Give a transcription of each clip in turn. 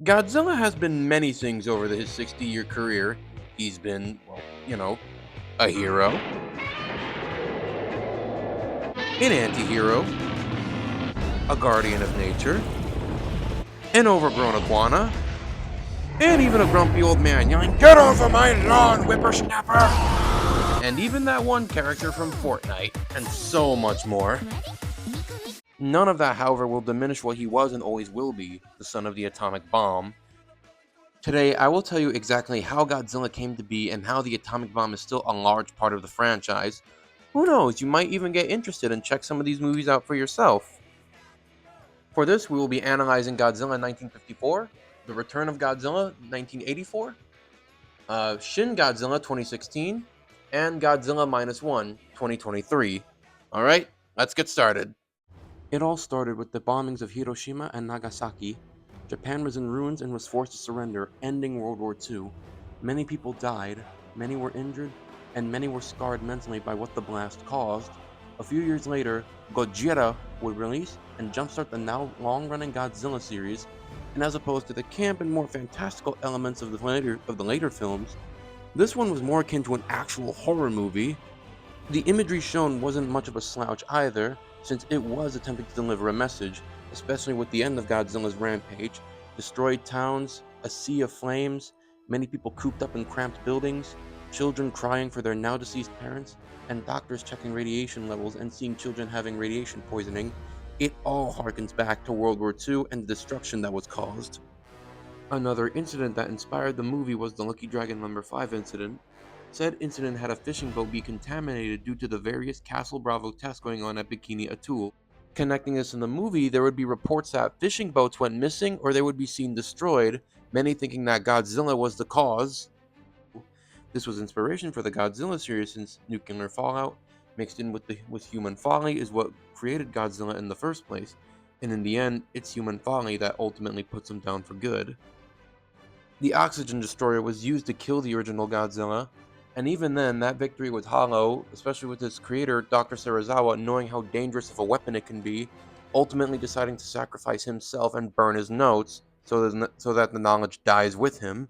Godzilla has been many things over his 60-year career. He's been, a hero, an anti-hero, a guardian of nature, an overgrown iguana, and even a grumpy old man yelling, "Get off of my lawn, whippersnapper!" And even that one character from Fortnite, and so much more. None of that, however, will diminish what he was and always will be, the son of the atomic bomb. Today, I will tell you exactly how Godzilla came to be and how the atomic bomb is still a large part of the franchise. Who knows, you might even get interested and check some of these movies out for yourself. For this, we will be analyzing Godzilla 1954, The Return of Godzilla 1984, Shin Godzilla 2016, and Godzilla Minus One 2023. Alright, let's get started. It all started with the bombings of Hiroshima and Nagasaki. Japan was in ruins and was forced to surrender, ending World War II. Many people died, many were injured, and many were scarred mentally by what the blast caused. A few years later, Godzilla would release and jumpstart the now long-running Godzilla series, and as opposed to the camp and more fantastical elements of the later films, this one was more akin to an actual horror movie. The imagery shown wasn't much of a slouch either, since it was attempting to deliver a message, especially with the end of Godzilla's rampage. Destroyed towns, a sea of flames, many people cooped up in cramped buildings, children crying for their now deceased parents, and doctors checking radiation levels and seeing children having radiation poisoning. It all harkens back to World War II and the destruction that was caused. Another incident that inspired the movie was the Lucky Dragon Number 5 incident. Said incident had a fishing boat be contaminated due to the various Castle Bravo tests going on at Bikini Atoll. Connecting this in the movie, there would be reports that fishing boats went missing or they would be seen destroyed, many thinking that Godzilla was the cause. This was inspiration for the Godzilla series since nuclear fallout mixed in with human folly is what created Godzilla in the first place, and in the end, it's human folly that ultimately puts him down for good. The oxygen destroyer was used to kill the original Godzilla, and even then, that victory was hollow, especially with its creator, Dr. Serizawa, knowing how dangerous of a weapon it can be, ultimately deciding to sacrifice himself and burn his notes so that the knowledge dies with him.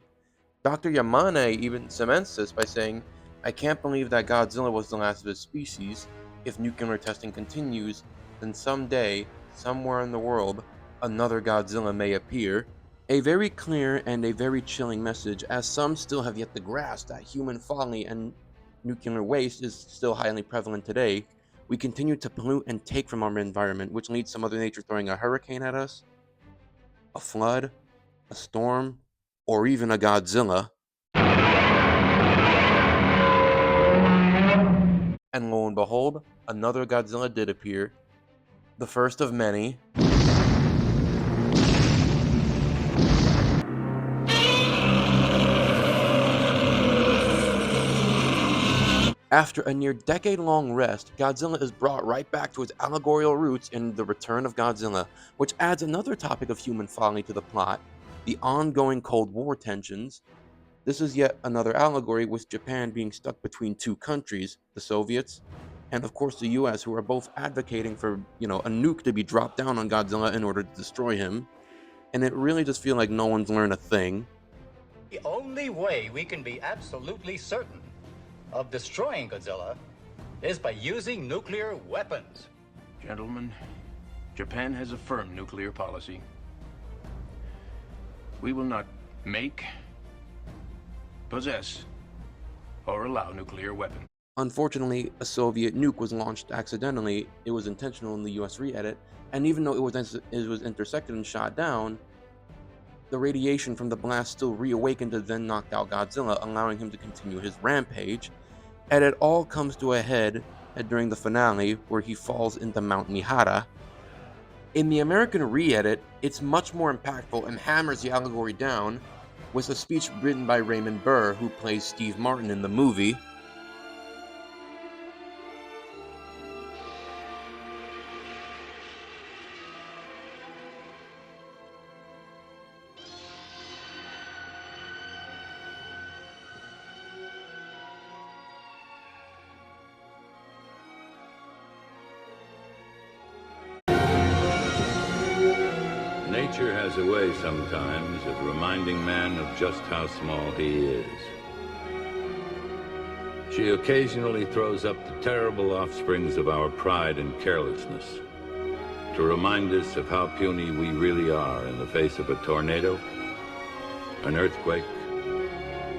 Dr. Yamane even cements this by saying, "I can't believe that Godzilla was the last of his species. If nuclear testing continues, then someday, somewhere in the world, another Godzilla may appear." A very clear and a very chilling message, as some still have yet to grasp that human folly and nuclear waste is still highly prevalent today. We continue to pollute and take from our environment, which leads to Mother Nature throwing a hurricane at us, a flood, a storm, or even a Godzilla. And lo and behold, another Godzilla did appear, the first of many. After a near decade-long rest, Godzilla is brought right back to its allegorical roots in The Return of Godzilla, which adds another topic of human folly to the plot, the ongoing Cold War tensions. This is yet another allegory, with Japan being stuck between two countries, the Soviets, and of course the US, who are both advocating for, a nuke to be dropped down on Godzilla in order to destroy him. And it really just feels like no one's learned a thing. The only way we can be absolutely certain of destroying Godzilla is by using nuclear weapons. Gentlemen, Japan has a firm nuclear policy. We will not make, possess, or allow nuclear weapons. Unfortunately, a Soviet nuke was launched accidentally. It was intentional in the US re-edit, and even though it was intersected and shot down, the radiation from the blast still reawakened and then knocked out Godzilla, allowing him to continue his rampage. And it all comes to a head during the finale, where he falls into Mount Mihara. In the American re-edit, it's much more impactful and hammers the allegory down, with a speech written by Raymond Burr, who plays Steve Martin in the movie. Nature has a way sometimes of reminding man of just how small he is. She occasionally throws up the terrible offsprings of our pride and carelessness to remind us of how puny we really are in the face of a tornado, an earthquake,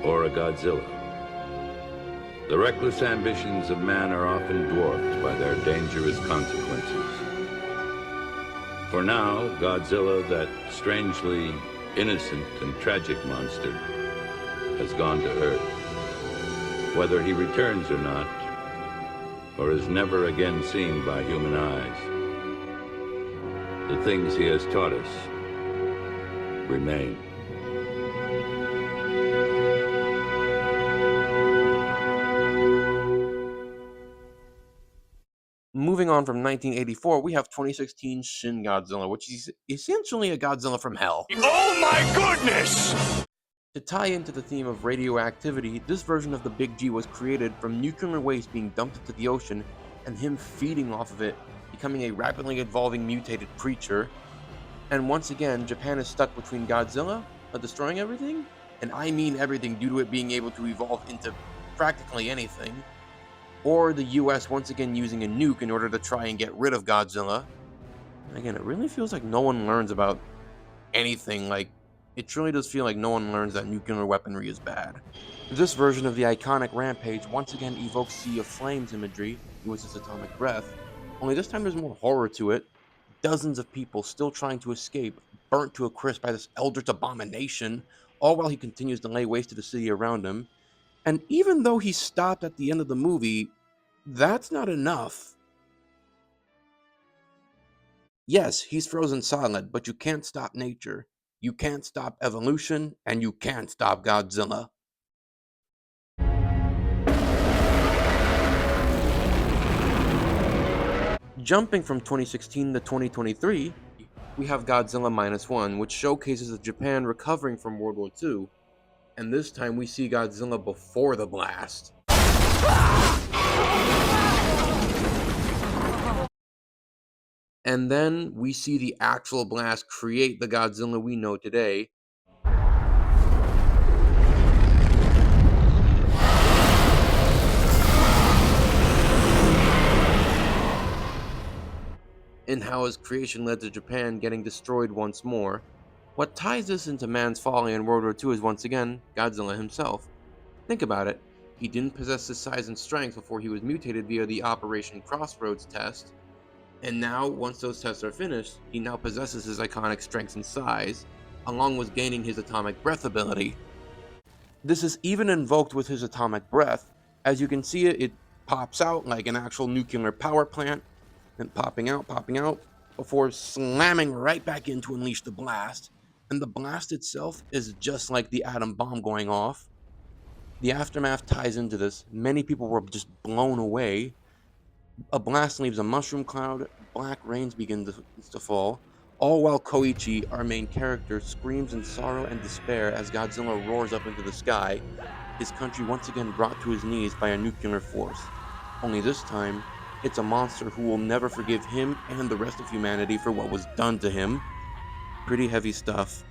or a Godzilla. The reckless ambitions of man are often dwarfed by their dangerous consequences. For now, Godzilla, that strangely innocent and tragic monster, has gone to Earth. Whether he returns or not, or is never again seen by human eyes, the things he has taught us remain. Moving on from 1984, we have 2016 Shin Godzilla, which is essentially a Godzilla from hell. Oh my goodness! To tie into the theme of radioactivity, this version of the Big G was created from nuclear waste being dumped into the ocean and him feeding off of it, becoming a rapidly evolving mutated creature. And once again, Japan is stuck between Godzilla, destroying everything, and I mean everything due to it being able to evolve into practically anything, or the US once again using a nuke in order to try and get rid of Godzilla. And again, it really feels like no one learns about anything. Like, it truly does feel like no one learns that nuclear weaponry is bad. This version of the iconic Rampage once again evokes Sea of Flames imagery with its atomic breath, only this time there's more horror to it. Dozens of people still trying to escape, burnt to a crisp by this eldritch abomination, all while he continues to lay waste to the city around him. And even though he stopped at the end of the movie, that's not enough. Yes, he's frozen solid, but you can't stop nature. You can't stop evolution, and you can't stop Godzilla. Jumping from 2016 to 2023, we have Godzilla Minus One, which showcases Japan recovering from World War II. And this time we see Godzilla before the blast. And then we see the actual blast create the Godzilla we know today. And how his creation led to Japan getting destroyed once more. What ties this into man's folly in World War II is once again Godzilla himself. Think about it. He didn't possess his size and strength before he was mutated via the Operation Crossroads test. And now, once those tests are finished, he now possesses his iconic strength and size, along with gaining his atomic breath ability. This is even invoked with his atomic breath. As you can see it pops out like an actual nuclear power plant, and popping out, before slamming right back in to unleash the blast. And the blast itself is just like the atom bomb going off. The aftermath ties into this. Many people were just blown away. A blast leaves a mushroom cloud, black rains begin to fall, all while Koichi, our main character, screams in sorrow and despair as Godzilla roars up into the sky, his country once again brought to his knees by a nuclear force. Only this time, it's a monster who will never forgive him and the rest of humanity for what was done to him. Pretty heavy stuff.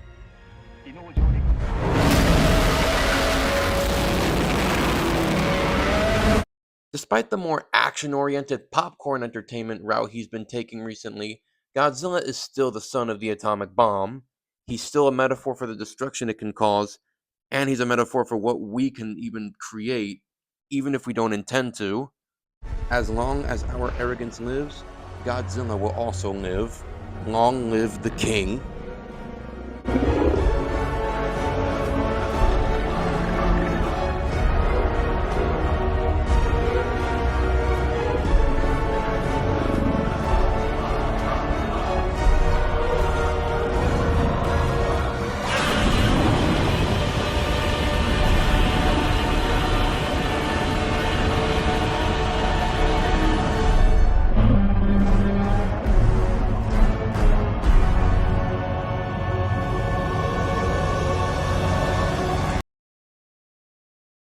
Despite the more action-oriented popcorn entertainment route he's been taking recently, Godzilla is still the son of the atomic bomb. He's still a metaphor for the destruction it can cause, and he's a metaphor for what we can even create, even if we don't intend to. As long as our arrogance lives, Godzilla will also live. Long live the king.